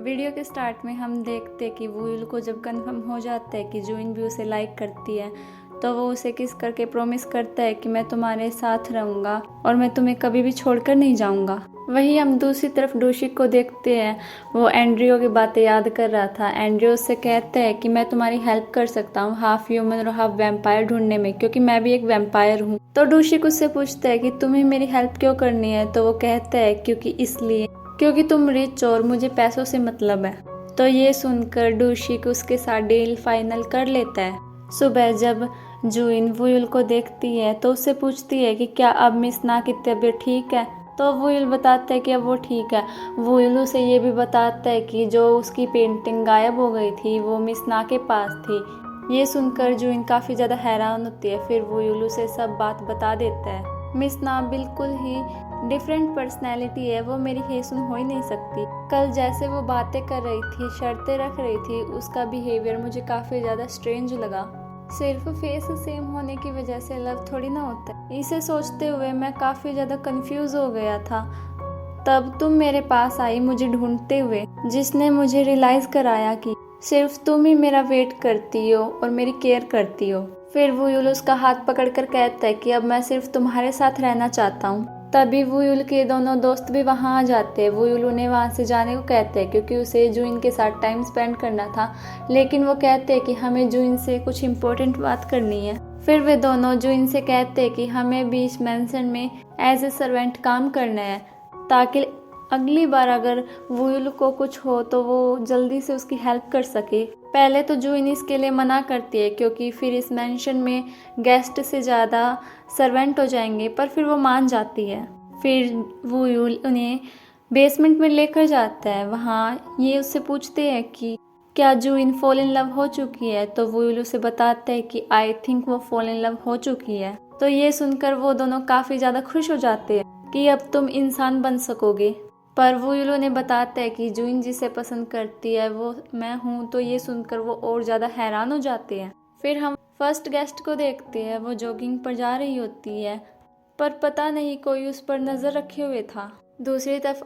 Video के start में हम देखते कि वुयुल को जब कंफर्म हो जाता है कि जुइन भी उसे लाइक करती है तो वो उसे किस करके प्रॉमिस करता है कि मैं तुम्हारे साथ रहूँगा और मैं तुम्हें कभी भी छोड़कर नहीं जाऊँगा। वहीं हम दूसरी तरफ डोशिक को देखते हैं, वो एंड्रियो की बातें याद कर रहा था। एंड्रियो उससे कहता है कि मैं तुम्हारी हेल्प कर सकता हूँ हाफ ह्यूमन और हाफ वैम्पायर ढूंढने में, क्योंकि मैं भी एक वैम्पायर हूँ। तो डोशिक उससे पूछता है कि तुम्हें मेरी हेल्प क्यों करनी है, तो वो कहता है क्योंकि तुम रिच हो और मुझे पैसों से मतलब है। तो ये सुनकर डोशिक उसके साथ डील फाइनल कर लेता है। सुबह जब जुइन वुयुल को देखती है तो उससे पूछती है कि क्या अब मिस ना की तबीयत ठीक है, तो वुयुल बताता है कि अब वो ठीक है। वुयुल उसे ये भी बताता है कि जो उसकी पेंटिंग गायब हो गई थी वो मिस ना के पास थी। ये सुनकर जुइन काफ़ी ज़्यादा हैरान होती है। फिर वुयुल उसे सब बात बता देता है। मिस ना बिल्कुल ही डिफरेंट पर्सनैलिटी है, वो मेरी हेसुन हो ही नहीं सकती। कल जैसे वो बातें कर रही थी, शर्तें रख रही थी, उसका बिहेवियर मुझे काफ़ी ज़्यादा स्ट्रेंज लगा। सिर्फ फेस सेम होने की वजह से लव थोड़ी ना होता है। इसे सोचते हुए मैं काफ़ी ज़्यादा कंफ्यूज हो गया था। तब तुम मेरे पास आई मुझे ढूंढते हुए, जिसने मुझे रियलाइज़ कराया कि सिर्फ तुम ही मेरा वेट करती हो और मेरी केयर करती हो। फिर वुयुल उसका हाथ पकड़कर कहता है कि अब मैं सिर्फ तुम्हारे साथ रहना चाहता हूँ। तभी वुयुल के दोनों दोस्त भी वहाँ आ जाते हैं। वुयुल उन्हें वहाँ से जाने को कहते हैं क्योंकि उसे जुइन के साथ टाइम स्पेंड करना था, लेकिन वो कहते हैं कि हमें जुइन से कुछ इम्पोर्टेंट बात करनी है। फिर वे दोनों जुइन से कहते हैं कि हमें भी इस मैंसन में एज ए सर्वेंट काम करना है, ताकि अगली बार अगर वुयुल को कुछ हो तो वो जल्दी से उसकी हेल्प कर सके। पहले तो जुइन इसके लिए मना करती है क्योंकि फिर इस मैंशन में गेस्ट से ज़्यादा सर्वेंट हो जाएंगे, पर फिर वो मान जाती है। फिर वुयुल उन्हें बेसमेंट में लेकर जाता है। वहाँ ये उससे पूछते हैं कि क्या जुइन फॉल इन लव हो चुकी है, तो वुयुल उसे बताता है कि आई थिंक वो फॉल इन लव हो चुकी है। तो ये सुनकर वो दोनों काफ़ी ज़्यादा खुश हो जाते हैं कि अब तुम इंसान बन सकोगे। पर वुयुल उन्हें बताता है कि जुइन जिसे पसंद करती है वो मैं हूँ। तो ये सुनकर वो और ज़्यादा हैरान हो जाते हैं। फिर हम फर्स्ट गेस्ट को देखते हैं। वो जॉगिंग पर जा रही होती है, पर पता नहीं कोई उस पर नज़र रखे हुए था। दूसरी तरफ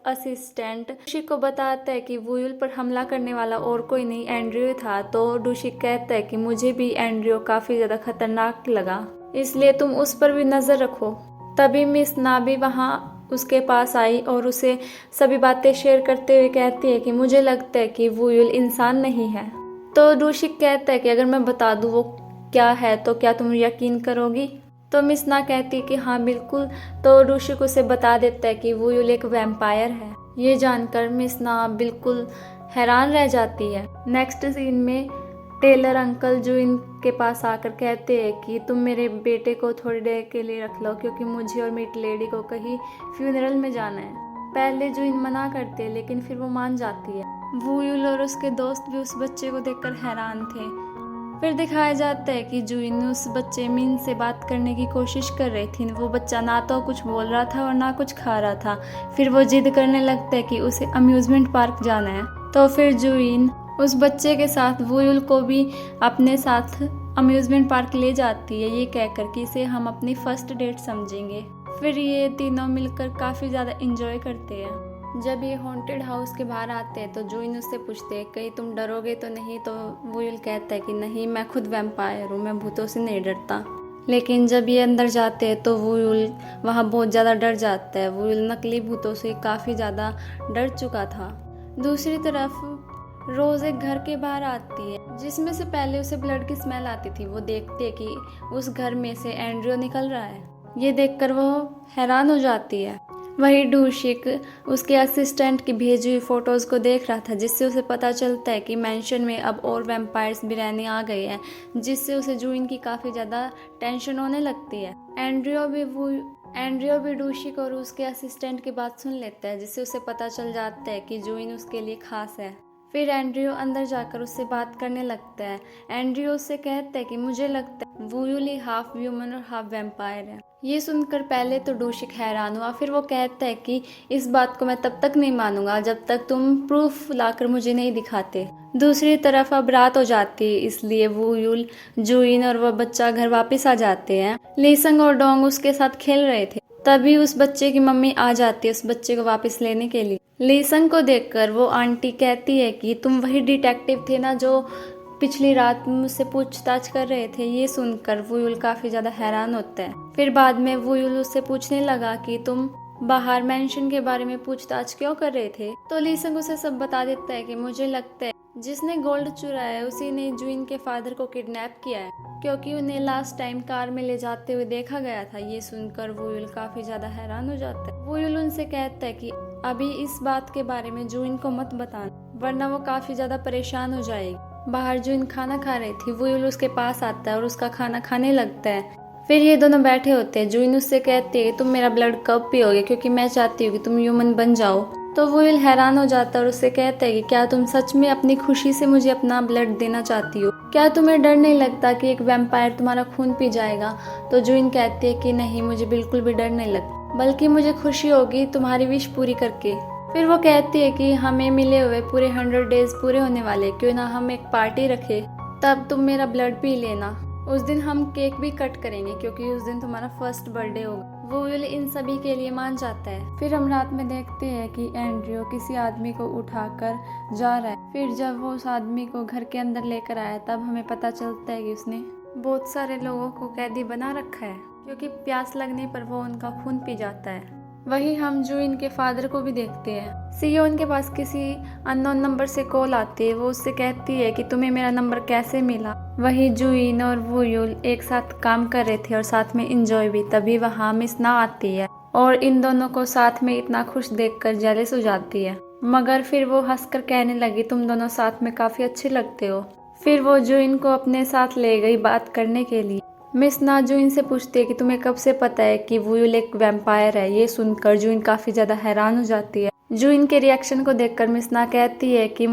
असिस्टेंट डुशिक को बताता है कि वुयुल पर हमला करने वाला और कोई नहीं एंड्रियो था। तो डुशिक कहता है कि मुझे भी एंड्रियो काफ़ी ज़्यादा खतरनाक लगा, इसलिए तुम उस पर भी नज़र रखो। तभी मिस ना भी वहाँ उसके पास आई और उसे सभी बातें शेयर करते हुए कहती है कि मुझे लगता है कि वुयुल इंसान नहीं है। तो डुशिक कहता है कि अगर मैं बता दूँ वो क्या है तो क्या तुम यकीन करोगी? तो मिस ना कहती है कि हाँ बिल्कुल। तो डुशिक उसे बता देता है कि वुयुल एक वैम्पायर है। ये जानकर मिस ना बिल्कुल हैरान रह जाती है। नेक्स्ट सीन में टेलर अंकल जुइन के पास आकर कहते हैं कि तुम मेरे बेटे को थोड़ी देर के लिए रख लो, क्योंकि मुझे और मेरी लेडी को कहीं फ्यूनरल में जाना है। पहले जुइन मना करते हैं लेकिन फिर वो मान जाती है। वुयुल और उसके दोस्त भी उस बच्चे को देखकर हैरान थे। फिर दिखाया जाता है कि जुइन उस बच्चे मिन से बात करने की कोशिश कर रही थी। वो बच्चा ना तो कुछ बोल रहा था और ना कुछ खा रहा था। फिर वो जिद करने लगता है कि उसे अम्यूजमेंट पार्क जाना है। तो फिर जुइन उस बच्चे के साथ वुयुल को भी अपने साथ अम्यूजमेंट पार्क ले जाती है, ये कहकर कि इसे हम अपनी फर्स्ट डेट समझेंगे। फिर ये तीनों मिलकर काफ़ी ज़्यादा इंजॉय करते हैं। जब ये हॉन्टेड हाउस के बाहर आते हैं तो जुइन उससे पूछते हैं कहीं तुम डरोगे तो नहीं? तो वुयुल कहता है कि नहीं, मैं खुद वैम्पायर हूँ, मैं भूतों से नहीं डरता। लेकिन जब ये अंदर जाते हैं तो वुयुल वहाँ बहुत ज़्यादा डर जाता है। वुयुल नकली भूतों से काफ़ी ज़्यादा डर चुका था। दूसरी तरफ रोज एक घर के बाहर आती है जिसमें से पहले उसे ब्लड की स्मेल आती थी। वो देखती है कि उस घर में से एंड्रियो निकल रहा है। ये देखकर वो हैरान हो जाती है। वही डुशिक उसके असिस्टेंट की भेजी हुई फोटोज को देख रहा था, जिससे उसे पता चलता है कि मैंशन में अब और वैम्पायर्स भी रहने आ गए हैं, जिससे उसे जुइन की काफ़ी ज़्यादा टेंशन होने लगती है। एंड्रियो भी डुशिक और उसके असिस्टेंट की बात सुन लेता है, जिससे उसे पता चल जाता है कि जुइन उसके लिए खास है। फिर एंड्रियो अंदर जाकर उससे बात करने लगता है। एंड्रियो उससे कहता है कि मुझे लगता है वुयुल ही हाफ ह्यूमन और हाफ वैम्पायर है। ये सुनकर पहले तो डुशिक हैरान हुआ, फिर वो कहता है कि इस बात को मैं तब तक नहीं मानूंगा जब तक तुम प्रूफ लाकर मुझे नहीं दिखाते। दूसरी तरफ अब रात हो जाती है, इसलिए वुयुल, जुइन और वह बच्चा घर वापस आ जाते हैं। लीसंग और डोंग उसके साथ खेल रहे थे। तभी उस बच्चे की मम्मी आ जाती है उस बच्चे को वापस लेने के लिए। लीसंग को देखकर वो आंटी कहती है कि तुम वही डिटेक्टिव थे ना जो पिछली रात मुझसे पूछताछ कर रहे थे। ये सुनकर वुयुल काफी ज्यादा हैरान होता है। फिर बाद में वुयुल उससे पूछने लगा कि तुम बाहर मेंशन के बारे में पूछताछ क्यों कर रहे थे। तो लीसंग उसे सब बता देता है कि मुझे लगता है जिसने गोल्ड चुराया है उसी ने जुइन के फादर को किडनैप किया है, क्योंकि उन्हें लास्ट टाइम कार में ले जाते हुए देखा गया था। ये सुनकर वुयुल काफी ज्यादा हैरान हो जाता है। वुयुल उनसे कहता है कि अभी इस बात के बारे में जुइन को मत बताना, वरना वो काफी ज्यादा परेशान हो जाएगी। बाहर जुइन खाना खा रही थी। वुयुल उसके पास आता है और उसका खाना खाने लगता है। फिर ये दोनों बैठे होते हैं। जुइन उससे कहती है तुम मेरा ब्लड कब पियोगे, क्योंकि मैं चाहती हूँ कि तुम ह्यूमन बन जाओ। तो वुयुल हैरान हो जाता है और उससे कहता है कि क्या तुम सच में अपनी खुशी से मुझे अपना ब्लड देना चाहती हो? क्या तुम्हें डर नहीं लगता कि एक वैम्पायर तुम्हारा खून पी जाएगा? तो जुइन कहती है कि नहीं, मुझे बिल्कुल भी डर नहीं लगता, बल्कि मुझे खुशी होगी तुम्हारी विश पूरी करके। फिर वो कहती है कि हमें मिले हुए पूरे 100 डेज पूरे होने वाले, क्यों ना हम एक पार्टी रखें, तब तुम मेरा ब्लड पी लेना। उस दिन हम केक भी कट करेंगे, क्योंकि उस दिन तुम्हारा फर्स्ट बर्थडे होगा। वुयुल इन सभी के लिए मान जाता है। फिर हम रात में देखते हैं कि एंड्रियो किसी आदमी को उठाकर जा रहा है। फिर जब वो उस आदमी को घर के अंदर लेकर आया तब हमें पता चलता है कि उसने बहुत सारे लोगों को कैदी बना रखा है, क्योंकि प्यास लगने पर वो उनका खून पी जाता है। वही हम जुइन के फादर को भी देखते हैं। सियोन के पास किसी अननोन नंबर से कॉल आती है। वो उससे कहती है कि तुम्हें मेरा नंबर कैसे मिला। वही जुइन और वुयुल एक साथ काम कर रहे थे और साथ में एंजॉय भी। तभी वहाँ मिस ना आती है और इन दोनों को साथ में इतना खुश देखकर जेलस हो जाती है। मगर फिर वो हंसकर कहने लगी तुम दोनों साथ में काफी अच्छे लगते हो। फिर वो जुइन को अपने साथ ले गई बात करने के लिए। मिस ना जुइन से पूछती है कि तुम्हें कब से पता है कि वुयुल एक वैम्पायर है। ये सुनकर जुइन काफी ज्यादा हैरान हो जाती है। जुइन के रिएक्शन को देखकर मिस ना कहती है कि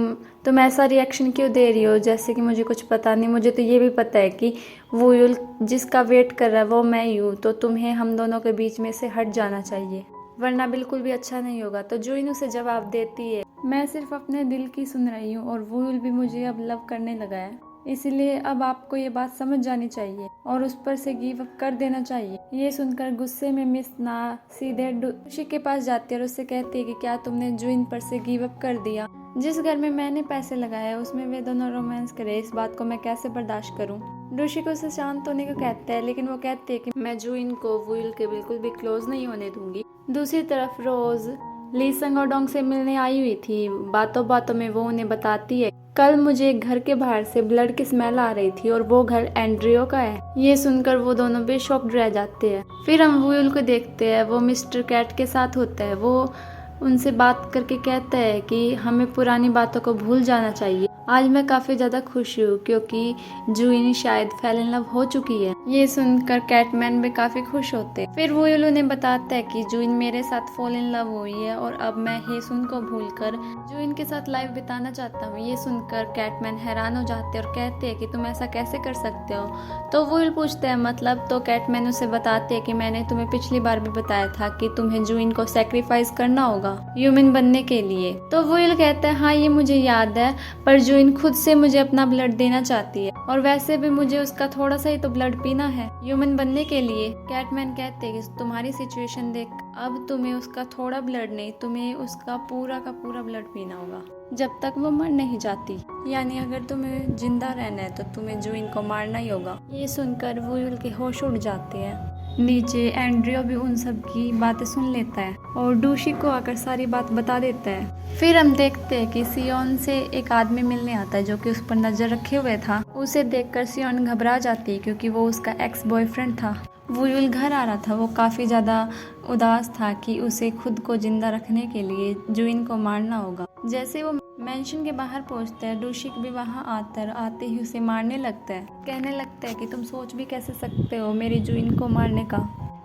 तुम ऐसा रिएक्शन क्यों दे रही हो जैसे कि मुझे कुछ पता नहीं। मुझे तो ये भी पता है कि वुयुल जिसका वेट कर रहा है वो मैं ही हूँ, तो तुम्हें हम दोनों के बीच में से हट जाना चाहिए, वरना बिल्कुल भी अच्छा नहीं होगा। तो जुइन उसे जवाब देती है मैं सिर्फ अपने दिल की सुन रही हूँ और वुयुल भी मुझे अब लव करने लगा है, इसलिए अब आपको ये बात समझ जानी चाहिए और उस पर से गिव अप कर देना चाहिए। ये सुनकर गुस्से में मिस ना सीधे डूशी के पास जाती है और उससे कहती है कि क्या तुमने जुइन पर से गिव अप कर दिया? जिस घर में मैंने पैसे लगाए उसमें वे दोनों रोमांस करे, इस बात को मैं कैसे बर्दाश्त करूं? डूशी को उसे शांत होने को कहता है, लेकिन वो कहती है कि मैं जुइन को वुयुल के बिल्कुल भी क्लोज नहीं होने दूंगी। दूसरी तरफ रोज लीसंग और डोंग से मिलने आई हुई थी। बातों बातों में वो उन्हें बताती है कल मुझे एक घर के बाहर से ब्लड की स्मेल आ रही थी और वो घर एंड्रियो का है। ये सुनकर वो दोनों भी शॉक्ड रह जाते हैं। फिर हम वुयुल को देखते हैं, वो मिस्टर कैट के साथ होता है। वो उनसे बात करके कहता है कि हमें पुरानी बातों को भूल जाना चाहिए। आज मैं काफी ज्यादा खुश हूँ क्योंकि जुइन शायद फेल इन लव हो चुकी है। ये सुनकर कैटमैन भी काफी खुश होते हैं। फिर वुयुल उन्हें बताता है कि जुइन मेरे साथ फॉल इन लव हुई है और अब मैं हेसुन को भूलकर जुइन के साथ लाइफ बिताना चाहता हूँ। ये सुनकर कैटमैन हैरान हो जाते हैं और कहते हैं कि तुम ऐसा कैसे कर सकते हो? तो वुयुल पूछते हैं मतलब? तो कैटमैन उसे बताते हैं कि मैंने तुम्हें पिछली बार भी बताया था कि तुम्हें जुइन को सैक्रिफाइस करना होगा ह्यूमन बनने के लिए। तो वुयुल कहता है हाँ ये मुझे याद है, पर जुइन खुद से मुझे अपना ब्लड देना चाहती है और वैसे भी मुझे उसका थोड़ा सा ही तो ब्लड पीना है ह्यूमन बनने के लिए। कैटमैन कहते हैं कि तुम्हारी सिचुएशन देख अब तुम्हें उसका थोड़ा ब्लड नहीं, तुम्हें उसका पूरा का पूरा ब्लड पीना होगा जब तक वो मर नहीं जाती। यानी अगर तुम्हें जिंदा रहना है तो तुम्हें जुइन को मारना ही होगा। ये सुनकर वुयुल के होश उड़ जाते हैं। नीचे एंड्रियो भी उन सब की बातें सुन लेता है और डूशी को आकर सारी बात बता देता है। फिर हम देखते हैं कि सियोन से एक आदमी मिलने आता है जो कि उस पर नजर रखे हुए था। उसे देखकर सियोन घबरा जाती है क्योंकि वो उसका एक्स बॉयफ्रेंड था। वुयुल घर आ रहा था, वो काफी ज्यादा उदास था कि उसे खुद को जिंदा रखने के लिए जुइन को मारना होगा। जैसे वो मेंशन के बाहर पहुंचता है, डूशिक भी वहां आते ही उसे मारने लगता है। कहने लगता है कि तुम सोच भी कैसे सकते हो मेरी जुइन को मारने का।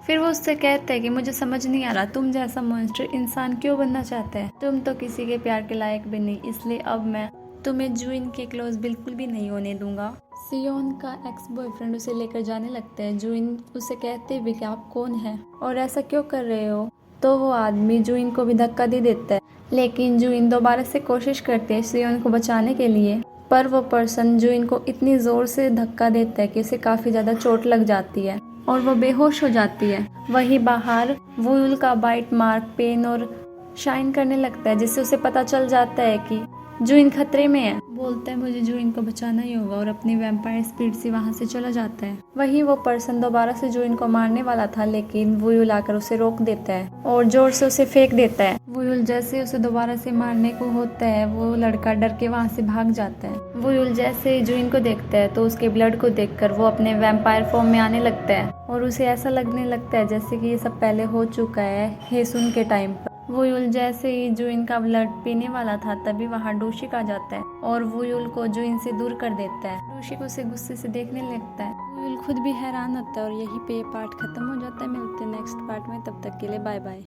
फिर वो उससे कहता है कि मुझे समझ नहीं आ रहा तुम जैसा मॉन्स्टर इंसान क्यों बनना चाहता है। तुम तो किसी के प्यार के लायक भी नहीं, इसलिए अब मैं तुम्हें जुइन के क्लोज बिल्कुल भी नहीं होने दूंगा। सियोन का एक्स बॉयफ्रेंड उसे लेकर जाने लगता है। जुइन उसे कहते हुए कि आप कौन है और ऐसा क्यों कर रहे हो? तो वो आदमी जुइन को भी धक्का दे देता है, लेकिन जुइन दोबारा से कोशिश करती है सियोन को बचाने के लिए, पर वो पर्सन जुइन को इतनी जोर से धक्का देता है कि उसे काफी ज्यादा चोट लग जाती है। और वो बेहोश हो जाती है। वही बाहर वुल का बाइट मार्क पेन और शाइन करने लगता है, जिससे उसे पता चल जाता है कि जूइन खतरे में है। बोलता है मुझे जूइन को बचाना ही होगा और अपनी वैम्पायर स्पीड से वहाँ से चला जाता है। वही वो पर्सन दोबारा से जूइन को मारने वाला था, लेकिन वुल आकर उसे रोक देता है और जोर से उसे फेंक देता है। वुल जैसे उसे दोबारा से मारने को होता है, वो लड़का डर के वहाँ से भाग जाता है। वुल जैसे जूइन को देखता है तो उसके ब्लड को देखकर वो अपने वैम्पायर फॉर्म में आने लगता है और उसे ऐसा लगने लगता है जैसे कि ये सब पहले हो चुका है हेसुन के टाइम पर। वुल जैसे ही जूइन का ब्लड पीने वाला था तभी वहाँ डोशिक आ जाता है और वुल को जूइन से दूर कर देता है। डोशिक उसे गुस्से से देखने लगता है। वुल खुद भी हैरान होता है और यहीं पे ये पार्ट खत्म हो जाता है। मिलते हैं नेक्स्ट पार्ट में, तब तक के लिए बाय बाय।